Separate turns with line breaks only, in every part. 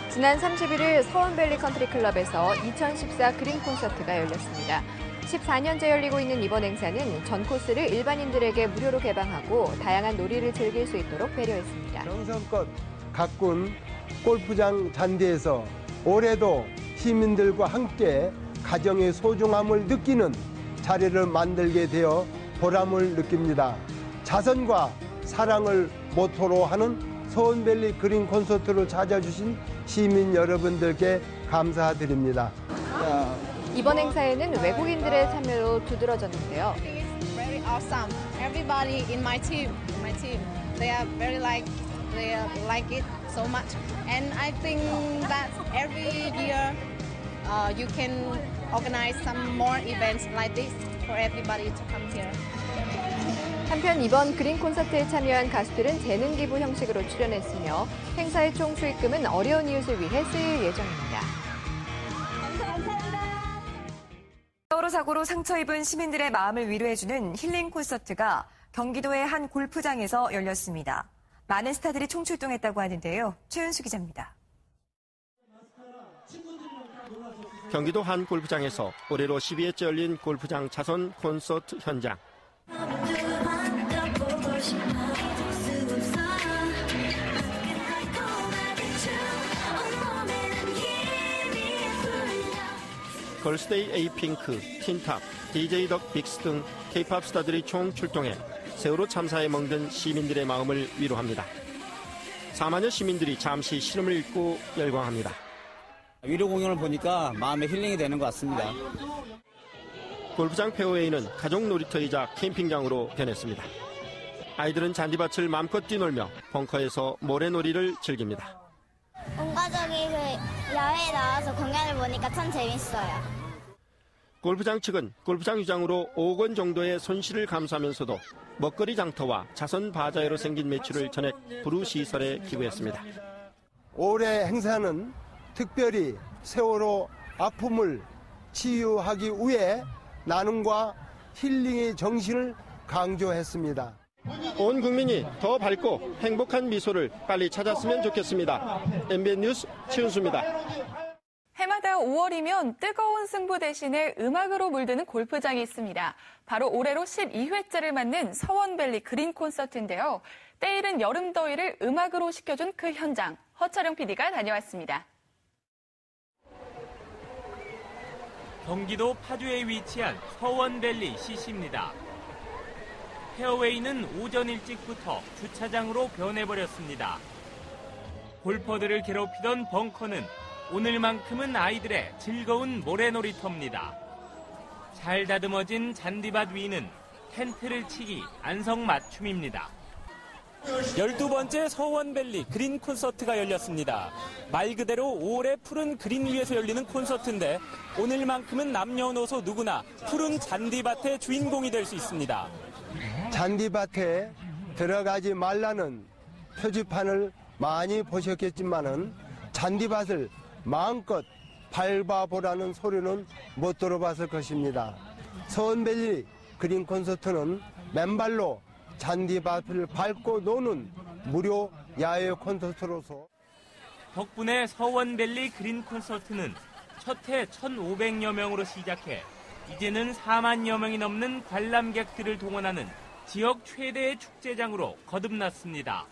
지난 31일 서원밸리 컨트리클럽에서 2014 그린 콘서트가 열렸습니다. 14년째 열리고 있는 이번 행사는 전 코스를 일반인들에게 무료로 개방하고 다양한 놀이를 즐길 수 있도록 배려했습니다.
정성껏 가꾼 골프장 잔디에서 올해도 시민들과 함께 가정의 소중함을 느끼는 자리를 만들게 되어 보람을 느낍니다. 자선과 사랑을 모토로 하는 서원밸리 그린 콘서트를 찾아주신 시민 여러분들께 감사드립니다.
이번 행사에는 외국인들의 참여로 두드러졌는데요.
It's very awesome. Everybody in my team, they are very they like it so much, and I think that every year you can organize some more events like this for everybody to come here.
한편 이번 그린 콘서트에 참여한 가수들은 재능 기부 형식으로 출연했으며 행사의 총 수익금은 어려운 이웃을 위해 쓰일 예정입니다.
세월호 사고로 상처 입은 시민들의 마음을 위로해주는 힐링 콘서트가 경기도의 한 골프장에서 열렸습니다. 많은 스타들이 총출동했다고 하는데요. 최윤수 기자입니다.
경기도 한 골프장에서 올해로 12회째 열린 골프장 자선 콘서트 현장. 걸스데이 에이핑크, 틴탑, DJ 덕 빅스 등 K-팝 스타들이 총 출동해 세월호 참사에 멍든 시민들의 마음을 위로합니다. 4만여 시민들이 잠시 시름을 읽고 열광합니다.
위로 공연을 보니까 마음의 힐링이 되는 것 같습니다.
골프장 페어웨이는 가족 놀이터이자 캠핑장으로 변했습니다. 아이들은 잔디밭을 마음껏 뛰놀며 벙커에서 모래놀이를 즐깁니다.
온 가족이 야외에 나와서 공연을 보니까 참 재밌어요.
골프장 측은 골프장 유장으로 5억 원 정도의 손실을 감수하면서도 먹거리 장터와 자선 바자회로 생긴 매출을 전액 부루시설에 기부했습니다.
올해 행사는 특별히 세월호 아픔을 치유하기 위해 나눔과 힐링의 정신을 강조했습니다.
온 국민이 더 밝고 행복한 미소를 빨리 찾았으면 좋겠습니다. MBN 뉴스 최윤수입니다.
해마다 5월이면 뜨거운 승부 대신에 음악으로 물드는 골프장이 있습니다. 바로 올해로 12회째를 맞는 서원밸리 그린 콘서트인데요. 때이른 여름 더위를 음악으로 식혀준 그 현장, 허철영 PD가 다녀왔습니다.
경기도 파주에 위치한 서원밸리 CC입니다. 페어웨이는 오전 일찍부터 주차장으로 변해버렸습니다. 골퍼들을 괴롭히던 벙커는 오늘만큼은 아이들의 즐거운 모래놀이터입니다. 잘 다듬어진 잔디밭 위는 텐트를 치기 안성맞춤입니다. 12번째 서원밸리 그린 콘서트가 열렸습니다. 말 그대로 5월의 푸른 그린 위에서 열리는 콘서트인데 오늘만큼은 남녀노소 누구나 푸른 잔디밭의 주인공이 될 수 있습니다.
잔디밭에 들어가지 말라는 표지판을 많이 보셨겠지만은 잔디밭을 마음껏 밟아보라는 소리는 못 들어봤을 것입니다. 서원밸리 그린 콘서트는 맨발로 잔디밭을 밟고 노는 무료 야외 콘서트로서
덕분에 서원밸리 그린 콘서트는 첫 해 1,500여 명으로 시작해 이제는 4만여 명이 넘는 관람객들을 동원하는 지역 최대의 축제장으로 거듭났습니다.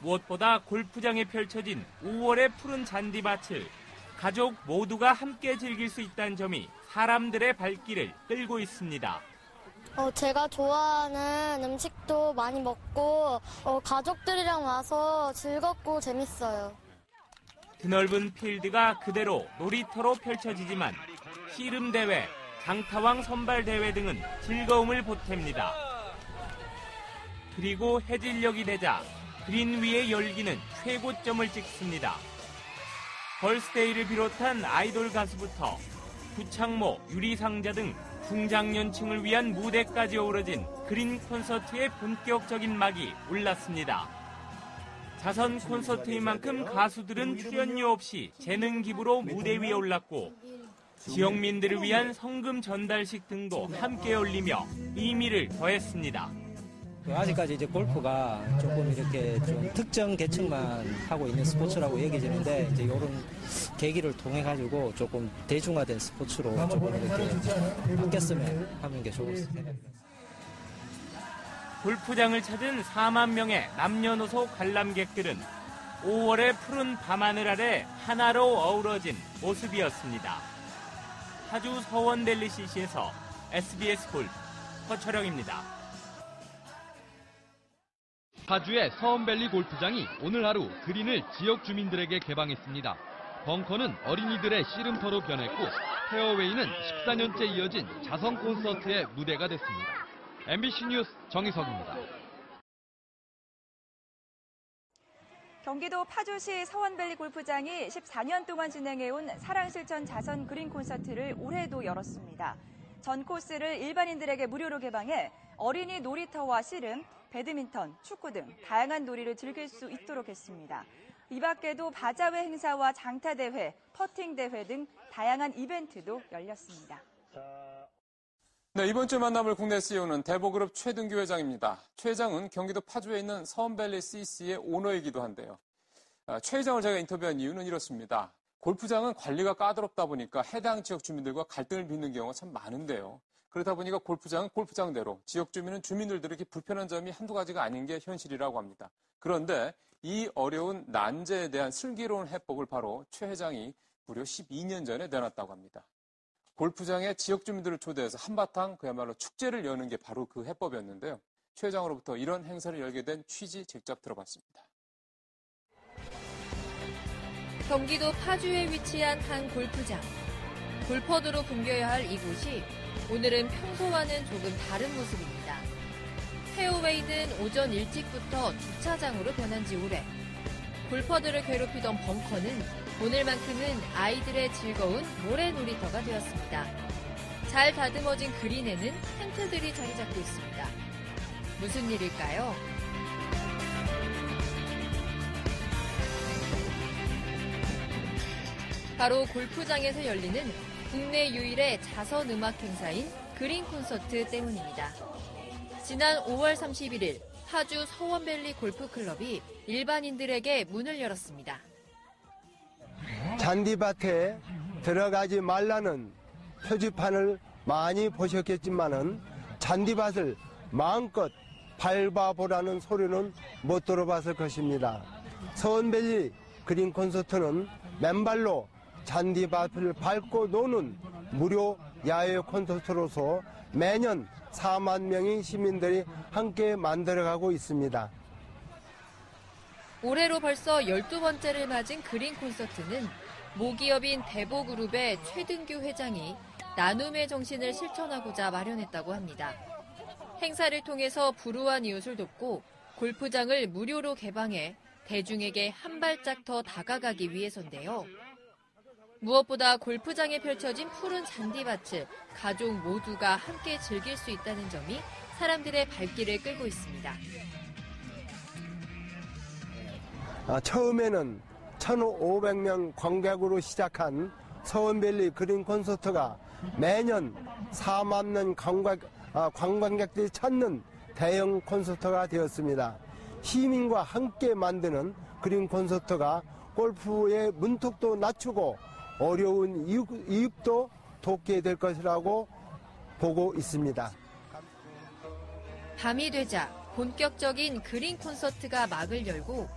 무엇보다 골프장에 펼쳐진 5월의 푸른 잔디밭을 가족 모두가 함께 즐길 수 있다는 점이 사람들의 발길을 끌고 있습니다.
제가 좋아하는 음식도 많이 먹고 가족들이랑 와서 즐겁고 재밌어요.
드넓은 필드가 그대로 놀이터로 펼쳐지지만 씨름대회, 장타왕 선발대회 등은 즐거움을 보탭니다. 그리고 해질녘이 되자 그린 위의 열기는 최고점을 찍습니다. 걸스데이를 비롯한 아이돌 가수부터 구창모, 유리상자 등 중장년층을 위한 무대까지 어우러진 그린 콘서트의 본격적인 막이 올랐습니다. 자선 콘서트인 만큼 가수들은 출연료 없이 재능 기부로 무대 위에 올랐고 지역민들을 위한 성금 전달식 등도 함께 열리며 의미를 더했습니다.
아직까지 이제 골프가 조금 이렇게 좀 특정 계층만 하고 있는 스포츠라고 여겨지는데 이제 이런 계기를 통해 가지고 조금 대중화된 스포츠로 조금 이렇게 바뀌었으면 하는 게 좋을 생각입니다.
골프장을 찾은 4만 명의 남녀노소 관람객들은 5월의 푸른 밤하늘 아래 하나로 어우러진 모습이었습니다. 파주 서원밸리 CC에서 SBS 골프 허철영입니다.
파주의 서원밸리 골프장이 오늘 하루 그린을 지역 주민들에게 개방했습니다. 벙커는 어린이들의 씨름터로 변했고 페어웨이는 14년째 이어진 자선 콘서트의 무대가 됐습니다. MBC 뉴스 정희석입니다.
경기도 파주시 서원밸리 골프장이 14년 동안 진행해온 사랑실천 자선 그린 콘서트를 올해도 열었습니다. 전 코스를 일반인들에게 무료로 개방해 어린이 놀이터와 씨름, 배드민턴, 축구 등 다양한 놀이를 즐길 수 있도록 했습니다. 이 밖에도 바자회 행사와 장타대회, 퍼팅대회 등 다양한 이벤트도 열렸습니다.
네, 이번 주 만나볼 국내 CEO는 대보그룹 최등규 회장입니다. 최 회장은 경기도 파주에 있는 서원밸리 CC의 오너이기도 한데요. 최 회장을 제가 인터뷰한 이유는 이렇습니다. 골프장은 관리가 까다롭다 보니까 해당 지역 주민들과 갈등을 빚는 경우가 참 많은데요. 그렇다 보니까 골프장은 골프장대로, 지역 주민은 주민들에게 불편한 점이 한두 가지가 아닌 게 현실이라고 합니다. 그런데 이 어려운 난제에 대한 슬기로운 해법을 바로 최 회장이 무려 12년 전에 내놨다고 합니다. 골프장에 지역 주민들을 초대해서 한바탕 그야말로 축제를 여는 게 바로 그 해법이었는데요. 최 회장으로부터 이런 행사를 열게 된 취지 직접 들어봤습니다.
경기도 파주에 위치한 한 골프장. 골퍼들로 붐벼야 할 이곳이 오늘은 평소와는 조금 다른 모습입니다. 페어웨이는 오전 일찍부터 주차장으로 변한 지 오래. 골퍼들을 괴롭히던 벙커는 오늘만큼은 아이들의 즐거운 모래놀이터가 되었습니다. 잘 다듬어진 그린에는 텐트들이 자리 잡고 있습니다. 무슨 일일까요? 바로 골프장에서 열리는 국내 유일의 자선 음악 행사인 그린 콘서트 때문입니다. 지난 5월 31일 파주 서원밸리 골프클럽이 일반인들에게 문을 열었습니다.
잔디밭에 들어가지 말라는 표지판을 많이 보셨겠지만은 잔디밭을 마음껏 밟아보라는 소리는 못 들어봤을 것입니다. 서원밸리 그린 콘서트는 맨발로 잔디밭을 밟고 노는 무료 야외 콘서트로서 매년 4만 명의 시민들이 함께 만들어가고 있습니다.
올해로 벌써 12번째를 맞은 그린 콘서트는 모기업인 대보그룹의 최등규 회장이 나눔의 정신을 실천하고자 마련했다고 합니다. 행사를 통해서 불우한 이웃을 돕고 골프장을 무료로 개방해 대중에게 한 발짝 더 다가가기 위해서인데요. 무엇보다 골프장에 펼쳐진 푸른 잔디밭을 가족 모두가 함께 즐길 수 있다는 점이 사람들의 발길을 끌고 있습니다.
처음에는 1,500명 관객으로 시작한 서원밸리 그린 콘서트가 매년 4만 명 관광객들이 찾는 대형 콘서트가 되었습니다. 시민과 함께 만드는 그린 콘서트가 골프의 문턱도 낮추고 어려운 이웃도 돕게 될 것이라고 보고 있습니다.
밤이 되자 본격적인 그린 콘서트가 막을 열고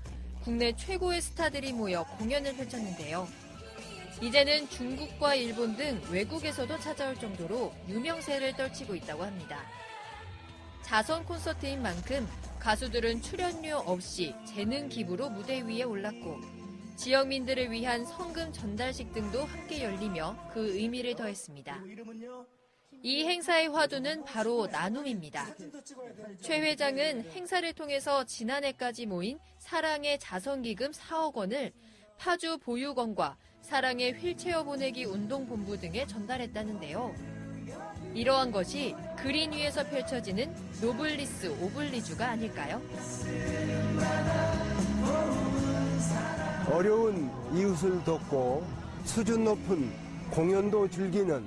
국내 최고의 스타들이 모여 공연을 펼쳤는데요. 이제는 중국과 일본 등 외국에서도 찾아올 정도로 유명세를 떨치고 있다고 합니다. 자선 콘서트인 만큼 가수들은 출연료 없이 재능 기부로 무대 위에 올랐고 지역민들을 위한 성금 전달식 등도 함께 열리며 그 의미를 더했습니다. 이 행사의 화두는 바로 나눔입니다. 최 회장은 행사를 통해서 지난해까지 모인 사랑의 자선기금 4억 원을 파주 보육원과 사랑의 휠체어 보내기 운동본부 등에 전달했다는데요. 이러한 것이 그린 위에서 펼쳐지는 노블리스 오블리주가 아닐까요?
어려운 이웃을 돕고 수준 높은 공연도 즐기는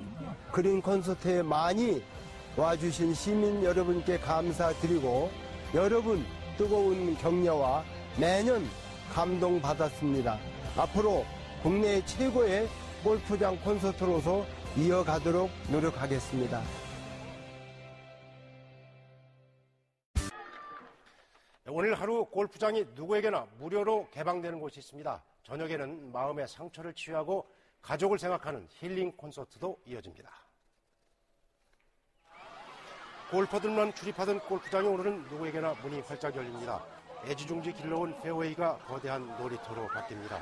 그린 콘서트에 많이 와주신 시민 여러분께 감사드리고 여러분 뜨거운 격려와 매년 감동받았습니다. 앞으로 국내 최고의 골프장 콘서트로서 이어가도록 노력하겠습니다.
오늘 하루 골프장이 누구에게나 무료로 개방되는 곳이 있습니다. 저녁에는 마음의 상처를 치유하고 가족을 생각하는 힐링 콘서트도 이어집니다. 골퍼들만 출입하던 골프장이 오늘은 누구에게나 문이 활짝 열립니다. 애지중지 길러온 페어웨이가 거대한 놀이터로 바뀝니다.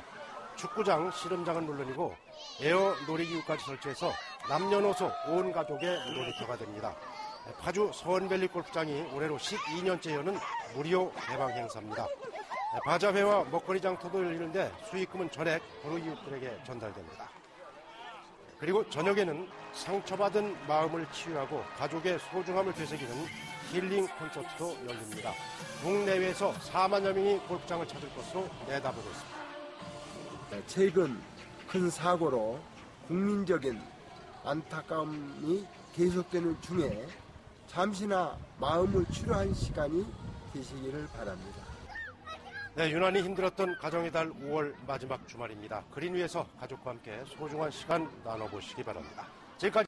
축구장, 씨름장은 물론이고 에어 놀이기구까지 설치해서 남녀노소 온 가족의 놀이터가 됩니다. 파주 서원밸리 골프장이 올해로 12년째 여는 무료 개방 행사입니다. 바자회와 먹거리 장터도 열리는데 수익금은 전액 도로 이웃들에게 전달됩니다. 그리고 저녁에는 상처받은 마음을 치유하고 가족의 소중함을 되새기는 힐링 콘서트도 열립니다. 국내외에서 4만여 명이 골프장을 찾을 것으로 내다보고 있습니다.
최근 큰 사고로 국민적인 안타까움이 계속되는 중에 잠시나 마음을 치료할 시간이 되시기를 바랍니다.
네, 유난히 힘들었던 가정의 달 5월 마지막 주말입니다. 그린 위에서 가족과 함께 소중한 시간 나눠보시기 바랍니다. 지금까지